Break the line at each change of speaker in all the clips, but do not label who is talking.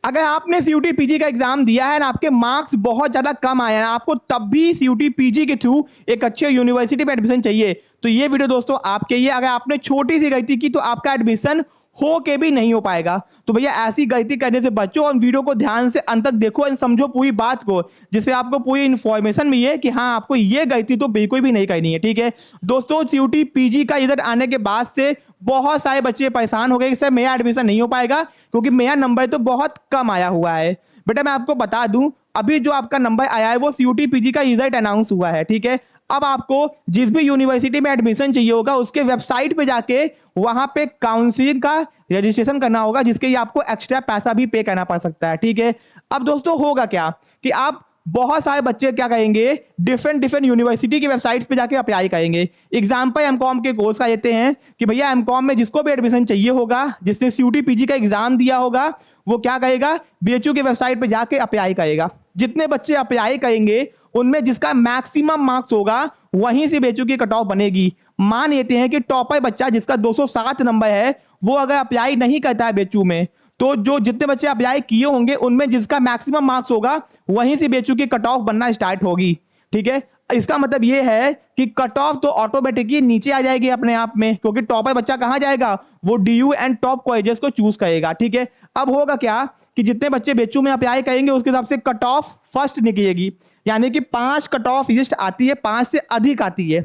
अगर आपने CUT PG का एग्जाम दिया है ना, आपके मार्क्स बहुत ज्यादा कम आए हैं, आपको तब भी सीयूटी पीजी के थ्रू एक अच्छे यूनिवर्सिटी में एडमिशन चाहिए, तो ये वीडियो दोस्तों आपके लिए। अगर आपने छोटी सी गलती की तो आपका एडमिशन हो के भी नहीं हो पाएगा। तो भैया ऐसी गलती करने से बचो और वीडियो को ध्यान से अंत तक देखो और समझो पूरी बात को, जिससे आपको पूरी इंफॉर्मेशन मिले कि हाँ आपको ये गलती तो बिल्कुल भी नहीं करनी है। ठीक है दोस्तों, सीयूटी पीजी का रिजल्ट आने के बाद से बहुत सारे बच्चे परेशान हो गए कि सर मेरा एडमिशन नहीं हो पाएगा क्योंकि मेरा नंबर तो बहुत कम आया हुआ है। बेटा मैं आपको बता दूं, अभी जो आपका नंबर आया है वो सीयूटी पीजी का रिजल्ट अनाउंस हुआ है। ठीक है, अब आपको जिस भी यूनिवर्सिटी में एडमिशन चाहिए होगा उसके वेबसाइट पे जाके वहां पे काउंसलिंग का रजिस्ट्रेशन करना होगा, जिसके लिए आपको एक्स्ट्रा पैसा भी पे करना पड़ सकता है। ठीक है, अब दोस्तों होगा क्या कि आप बहुत सारे बच्चे क्या करेंगे, डिफरेंट डिफरेंट यूनिवर्सिटी की वेबसाइट्स पे जाके अप्लाई करेंगे। एग्जांपल एमकॉम के कोर्स का लेते हैं कि भैया एमकॉम में जिसको भी एडमिशन चाहिए होगा, जिसने सीयूटी पीजी का एग्जाम दिया होगा, वो क्या करेगा, बीएचयू की वेबसाइट पे जाके अप्लाई करेगा। जितने बच्चे अप्लाई करेंगे उनमें जिसका मैक्सिमम मार्क्स होगा वहीं से बीएचयू की कट ऑफ बनेगी। मान लेते हैं कि टॉपर बच्चा जिसका 207 नंबर है, वो अगर अप्लाई नहीं करता है बीएचयू में, तो जो जितने बच्चे अप्लाई किए होंगे उनमें जिसका मैक्सिमम मार्क्स होगा वहीं से बीएचयू की कट ऑफ बनना स्टार्ट होगी। ठीक है, इसका मतलब ये है कि कट ऑफ तो ऑटोमेटिकली नीचे आ जाएगी अपने आप में, क्योंकि टॉपर बच्चा कहां जाएगा, वो डीयू एंड टॉप कॉलेजेस को चूज करेगा। ठीक है, अब होगा क्या कि जितने बच्चे बीएचयू में अप्लाई करेंगे उसके हिसाब से कट ऑफ फर्स्ट निकलेगी, यानी कि 5 कट ऑफ लिस्ट आती है, 5 से अधिक आती है।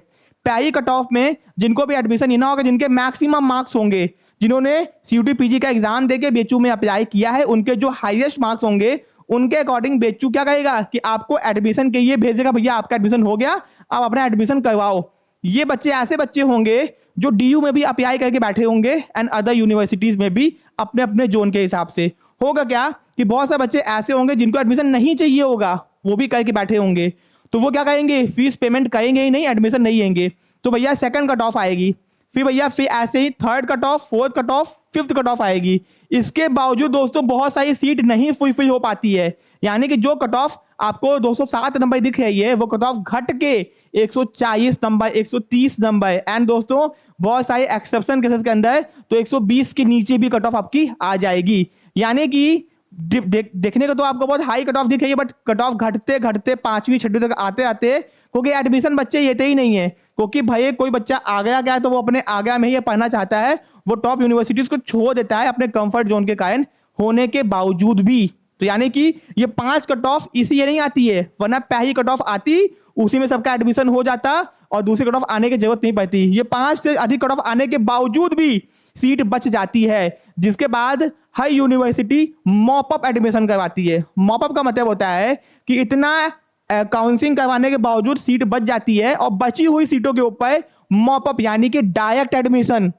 पहली कट ऑफ में जिनको भी एडमिशन लेना होगा, जिनके मैक्सिमम मार्क्स होंगे, जिन्होंने सीयूटी पीजी का एग्जाम देके बीएचयू में अप्लाई किया है, उनके जो हाईएस्ट मार्क्स होंगे उनके अकॉर्डिंग बीएचयू क्या करेगा कि आपको एडमिशन के लिए भेजेगा, भैया आपका एडमिशन हो गया, आप अपना एडमिशन करवाओ। ये बच्चे ऐसे बच्चे होंगे जो डीयू में भी अप्लाई करके बैठे होंगे एंड अदर यूनिवर्सिटीज में भी अपने अपने जोन के हिसाब से। होगा क्या कि बहुत सारे बच्चे ऐसे होंगे जिनको एडमिशन नहीं चाहिए होगा, वो भी करके बैठे होंगे, तो वो क्या करेंगे, फीस पेमेंट करेंगे ही नहीं, एडमिशन नहीं लेंगे, तो भैया सेकंड कट ऑफ आएगी। फिर भैया फिर ऐसे ही third cut off, fourth cut off, fifth cut off आएगी। इसके बावजूद दोस्तों बहुत सारी सीट नहीं फुलफिल हो पाती है, यानी कि जो कट ऑफ आपको 207 नंबर दिख रही है वो कट ऑफ घट के 140 नंबर, 130 नंबर एंड दोस्तों बहुत सारे एक्सेप्शन केसेस के अंदर तो 120 के नीचे भी कट ऑफ आपकी आ जाएगी। यानी कि देखने को तो आपको बहुत हाई कट ऑफ दिख रही है, बट कट ऑफ घटते घटते 5वीं 6वीं तक आते आते, क्योंकि एडमिशन बच्चे लेते ही नहीं है, क्योंकि भाई कोई बच्चा आ गया तो वो अपने आगे में ही पढ़ना चाहता है, वो टॉप यूनिवर्सिटीज को छोड़ देता है अपने कंफर्ट जोन के कारण होने के बावजूद भी। तो यानी कि ये 5 कट ऑफ इसी नहीं आती है, वरना पहली कट ऑफ आती उसी में सबका एडमिशन हो जाता और दूसरी कट ऑफ आने की जरूरत नहीं पड़ती। ये 5 से अधिक कट ऑफ आने के बावजूद भी सीट बच जाती है, जिसके बाद हर यूनिवर्सिटी मॉपअप एडमिशन करवाती है। मॉपअप का मतलब होता है कि इतना काउंसलिंग करवाने के बावजूद सीट बच जाती है और बची हुई सीटों के ऊपर मॉपअप यानी कि डायरेक्ट एडमिशन,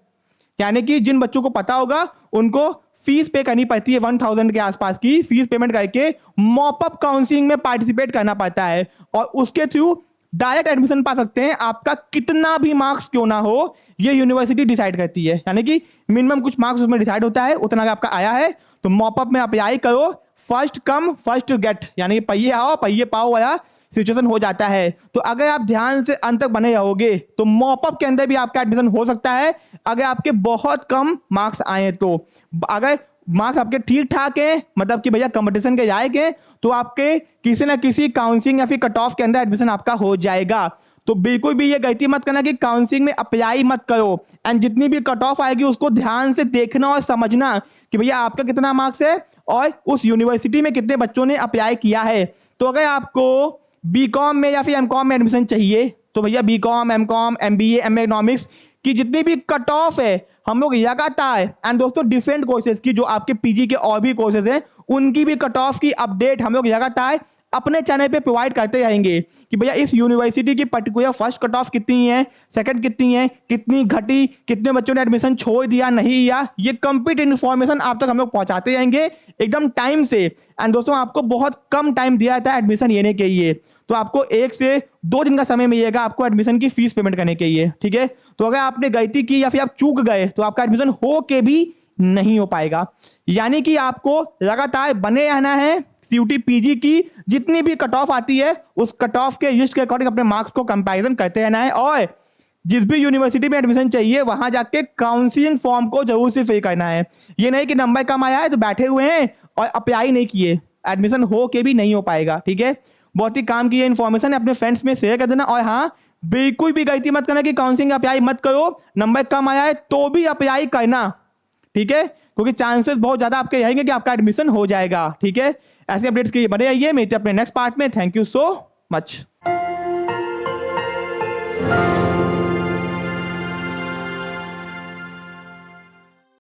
यानी कि जिन बच्चों को पता होगा उनको फीस पे करनी पड़ती है, 1000 के आसपास की फीस पेमेंट करके मॉपअप काउंसलिंग में पार्टिसिपेट करना पड़ता है और उसके थ्रू डायरेक्ट एडमिशन पा सकते हैं। आपका कितना भी मार्क्स क्यों ना हो, ये यूनिवर्सिटी डिसाइड करती है, यानी कि मिनिमम कुछ मार्क्स उसमें डिसाइड होता है, उतना अगर आपका आया है तो मॉपअप में अप्लाई करो, फर्स्ट कम फर्स्ट गेट, यानी कि पहिए आओ पहिए पाओ वाला सिचुएशन हो जाता है। तो अगर आप ध्यान से अंत तक बने रहोगे तो मॉपअप के अंदर भी आपका एडमिशन हो सकता है, अगर आपके बहुत कम मार्क्स आए तो। अगर मार्क्स आपके ठीक ठाक है, मतलब कि भैया कंपटीशन के जाएंगे, तो आपके किसी ना किसी काउंसलिंग या फिर कट ऑफ के अंदर एडमिशन आपका हो जाएगा। तो बिल्कुल भी ये गलती मत करना कि काउंसलिंग में अप्लाई मत करो एंड जितनी भी कट ऑफ आएगी उसको ध्यान से देखना और समझना कि भैया आपका कितना मार्क्स है और उस यूनिवर्सिटी में कितने बच्चों ने अप्लाई किया है। तो अगर आपको बीकॉम में या फिर एमकॉम में एडमिशन चाहिए तो भैया BCom, MCom, MBA, MA economics की जितनी भी कट ऑफ है हम लोग लगातार एंड दोस्तों डिफरेंट कोर्सेज की जो आपके पीजी के और भी कोर्सेज हैं उनकी भी कट ऑफ की अपडेट हम लोग लगातार अपने चैनल पे प्रोवाइड करते रहेंगे कि भैया इस यूनिवर्सिटी की पर्टिकुलर फर्स्ट कट ऑफ कितनी है, सेकंड कितनी है, कितनी घटी, कितने बच्चों ने एडमिशन छोड़ दिया नहीं दिया, ये कंप्लीट इन्फॉर्मेशन आप तक हम लोग पहुंचाते जाएंगे एकदम टाइम से। एंड दोस्तों आपको बहुत कम टाइम दिया जाता है एडमिशन लेने के लिए, तो आपको 1 से 2 दिन का समय मिलेगा आपको एडमिशन की फीस पेमेंट करने के लिए। ठीक है, तो अगर आपने गलती की या फिर आप चूक गए तो आपका एडमिशन हो के भी नहीं हो पाएगा। यानी कि आपको लगातार बने रहना है, सीयूटी पीजी की जितनी भी कट ऑफ आती है उस कट ऑफ के लिस्ट के अकॉर्डिंग अपने मार्क्स को कंपैरिजन करते रहना है और जिस भी यूनिवर्सिटी में एडमिशन चाहिए वहां जाके काउंसलिंग फॉर्म को जरूर से फिल करना है। ये नहीं कि नंबर कम आया है तो बैठे हुए हैं और अप्लाई नहीं किए, एडमिशन हो के भी नहीं हो पाएगा। ठीक है, बहुत ही काम की ये इन्फॉर्मेशन है, अपने फ्रेंड्स में शेयर कर देना। और हाँ, बिल्कुल भी गलती मत करना कि काउंसलिंग अप्लाई मत करो, नंबर कम आया है तो भी अप्लाई करना। ठीक है, क्योंकि चांसेस बहुत ज्यादा आपके रहेंगे कि आपका एडमिशन हो जाएगा। ठीक है, ऐसे अपडेट्स के लिए बने रहिए। मिलते हैं अपने नेक्स्ट पार्ट में। Thank you so much.